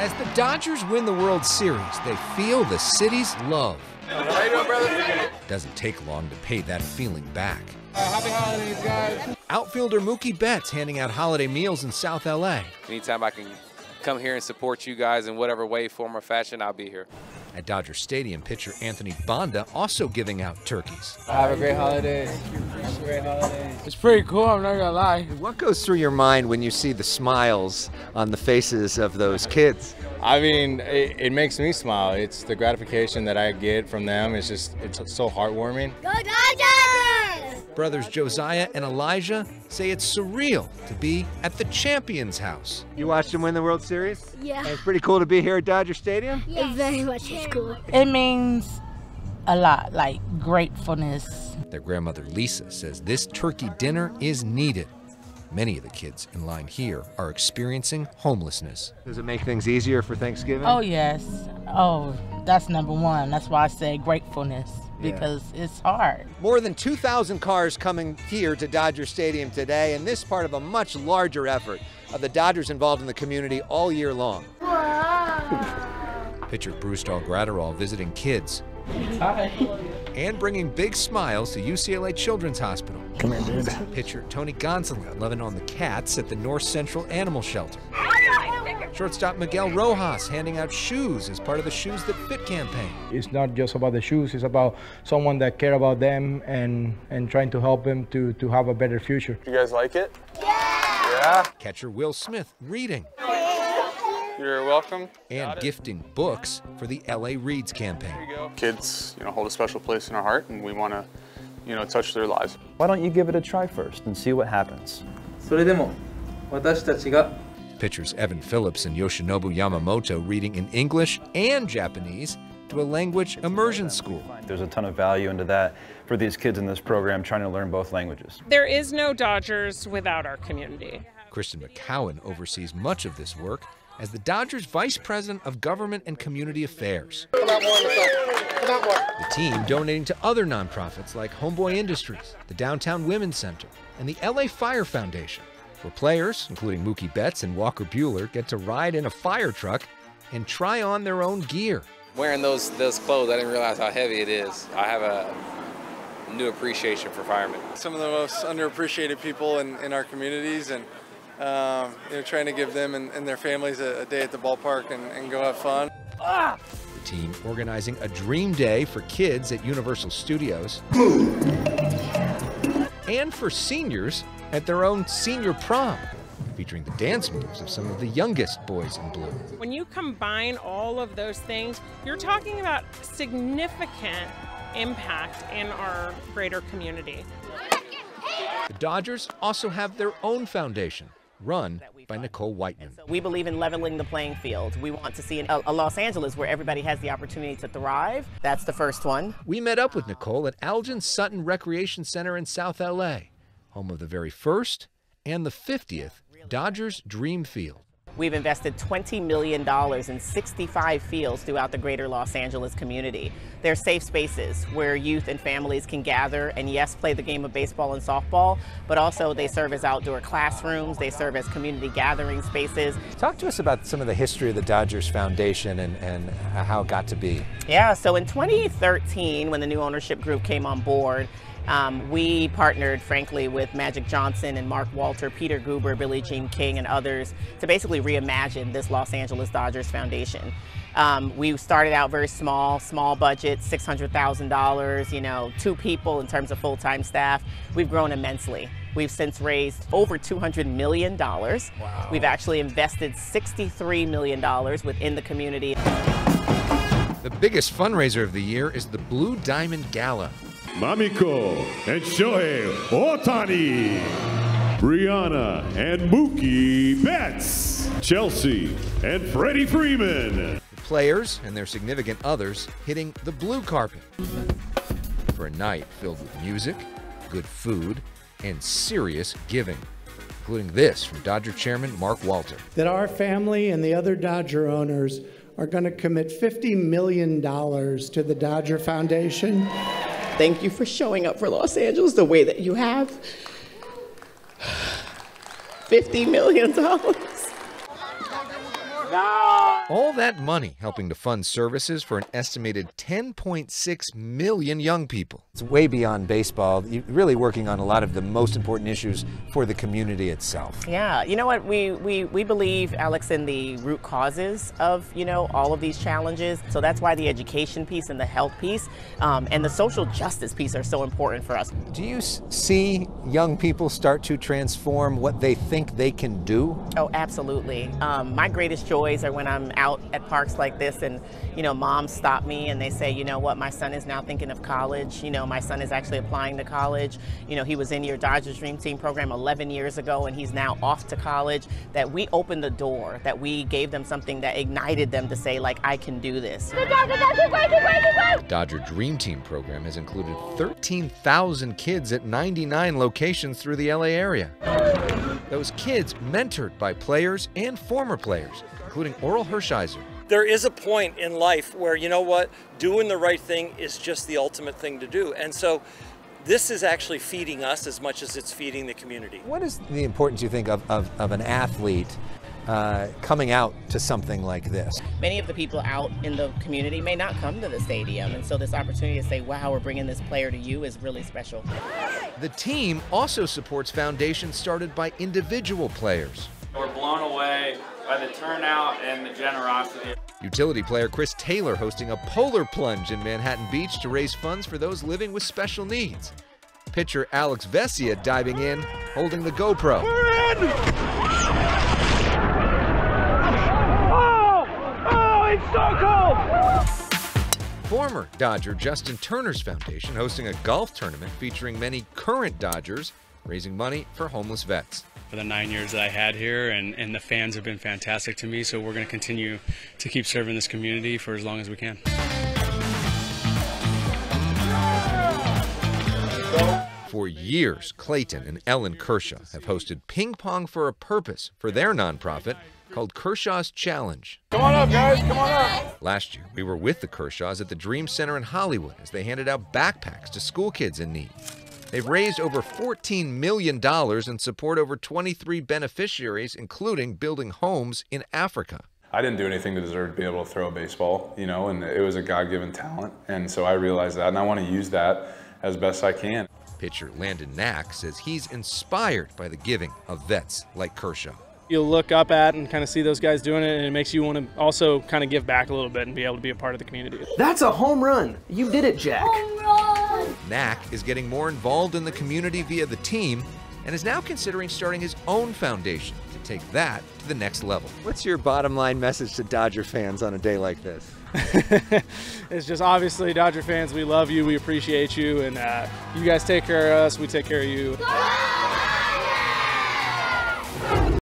As the Dodgers win the World Series, they feel the city's love. How you doing, brother? Doesn't take long to pay that feeling back. Happy holidays, guys. Outfielder Mookie Betts handing out holiday meals in South LA. Anytime I can come here and support you guys in whatever way, form, or fashion, I'll be here. At Dodger Stadium, pitcher Anthony Bonda also giving out turkeys. Have a great holiday. Great holidays. It's pretty cool, I'm not gonna lie. What goes through your mind when you see the smiles on the faces of those kids? I mean, it makes me smile. It's the gratification that I get from them. It's so heartwarming. Go Dodgers! Brothers Josiah and Elijah say it's surreal to be at the champion's house. You watched them win the World Series? Yeah. And it's pretty cool to be here at Dodger Stadium? Yes. It very much is cool. It means a lot, like gratefulness. Their grandmother Lisa says this turkey dinner is needed. Many of the kids in line here are experiencing homelessness. Does it make things easier for Thanksgiving? Oh, yes. Oh, that's number one. That's why I say gratefulness, because it's hard. More than 2,000 cars coming here to Dodger Stadium today, and this part of a much larger effort of the Dodgers involved in the community all year long. Pitcher Bruce Gratterall visiting kids. Hi. And bringing big smiles to UCLA Children's Hospital. Come here, dude. Pitcher Tony Gonzalez loving on the cats at the North Central Animal Shelter. Shortstop Miguel Rojas handing out shoes as part of the Shoes That Fit campaign. It's not just about the shoes, it's about someone that care about them and trying to help them to have a better future. You guys like it? Yeah! Catcher Will Smith reading. You're welcome. And gifting books for the LA Reads campaign. There you go. Kids, hold a special place in our heart, and we want to, touch their lives. Why don't you give it a try first and see what happens? それでも私たちが Pitchers Evan Phillips and Yoshinobu Yamamoto reading in English and Japanese to a language immersion school. There's a ton of value into that for these kids in this program trying to learn both languages. There is no Dodgers without our community. Kristen McCowan oversees much of this work as the Dodgers Vice President of Government and Community Affairs. The team donating to other nonprofits like Homeboy Industries, the Downtown Women's Center, and the LA Fire Foundation, where players, including Mookie Betts and Walker Buehler, get to ride in a fire truck and try on their own gear. Wearing those clothes, I didn't realize how heavy it is. I have a new appreciation for firemen. Some of the most underappreciated people in our communities, and trying to give them and their families a day at the ballpark and go have fun. The team organizing a dream day for kids at Universal Studios and for seniors at their own senior prom, featuring the dance moves of some of the youngest boys in blue. When you combine all of those things, you're talking about significant impact in our greater community. The Dodgers also have their own foundation, run by Nicole Whiteman. We believe in leveling the playing field. We want to see a Los Angeles where everybody has the opportunity to thrive. That's the first one. We met up with Nicole at Elgin Sutton Recreation Center in South LA, home of the very first and the 50th Dodgers Dream Field. We've invested $20 million in 65 fields throughout the greater Los Angeles community. They're safe spaces where youth and families can gather and, yes, play the game of baseball and softball, but also they serve as outdoor classrooms, they serve as community gathering spaces. Talk to us about some of the history of the Dodgers Foundation and how it got to be. Yeah, so in 2013, when the new ownership group came on board, we partnered, frankly, with Magic Johnson and Mark Walter, Peter Guber, Billie Jean King, and others to basically reimagine this Los Angeles Dodgers Foundation. We started out very small budget, $600,000, 2 people in terms of full-time staff. We've grown immensely. We've since raised over $200 million. Wow. We've actually invested $63 million within the community. The biggest fundraiser of the year is the Blue Diamond Gala. Mamiko and Shohei Ohtani, Brianna and Mookie Betts, Chelsea and Freddie Freeman. The players and their significant others hitting the blue carpet for a night filled with music, good food, and serious giving, including this from Dodger Chairman Mark Walter. That our family and the other Dodger owners are going to commit $50 million to the Dodger Foundation. Thank you for showing up for Los Angeles the way that you have. $50 million. No. All that money helping to fund services for an estimated 10.6 million young people. It's way beyond baseball. You're really working on a lot of the most important issues for the community itself. Yeah, you know what, we believe, Alex, in the root causes of, all of these challenges. So that's why the education piece and the health piece and the social justice piece are so important for us. Do you see young people start to transform what they think they can do? Oh, absolutely. My greatest joys are when I'm out at parks like this and, moms stop me and they say, you know what, my son is now thinking of college. My son is actually applying to college. He was in your Dodgers Dream Team program 11 years ago and he's now off to college. That we opened the door, that we gave them something that ignited them to say, like, I can do this. The Dodger Dream Team program has included 13,000 kids at 99 locations through the LA area. Those kids mentored by players and former players, including Oral Hershiser. There is a point in life where, you know what, doing the right thing is just the ultimate thing to do. And so this is actually feeding us as much as it's feeding the community. What is the importance, you think, of an athlete coming out to something like this? Many of the people out in the community may not come to the stadium, and so this opportunity to say, wow, we're bringing this player to you is really special. The team also supports foundations started by individual players. We're blown away by the turnout and the generosity. Utility player Chris Taylor hosting a polar plunge in Manhattan Beach to raise funds for those living with special needs. Pitcher Alex Vesia diving in, holding the GoPro. We're in! Oh, it's so cold! Former Dodger Justin Turner's foundation hosting a golf tournament featuring many current Dodgers, raising money for homeless vets. For the 9 years that I had here, and the fans have been fantastic to me, so we're going to continue to keep serving this community for as long as we can. For years, Clayton and Ellen Kershaw have hosted Ping Pong for a Purpose for their nonprofit called Kershaw's Challenge. Come on up, guys, come on up. Last year, we were with the Kershaws at the Dream Center in Hollywood as they handed out backpacks to school kids in need. They've raised over $14 million and support over 23 beneficiaries, including building homes in Africa. I didn't do anything to deserve to be able to throw a baseball, and it was a God-given talent. And so I realized that, and I want to use that as best I can. Pitcher Landon Knack says he's inspired by the giving of vets like Kershaw. You'll look up at and kind of see those guys doing it, and it makes you want to also kind of give back a little bit and be able to be a part of the community. That's a home run. You did it, Jack. Home run! Knack is getting more involved in the community via the team and is now considering starting his own foundation to take that to the next level. What's your bottom line message to Dodger fans on a day like this? It's just, obviously, Dodger fans, we love you, we appreciate you, and you guys take care of us, we take care of you.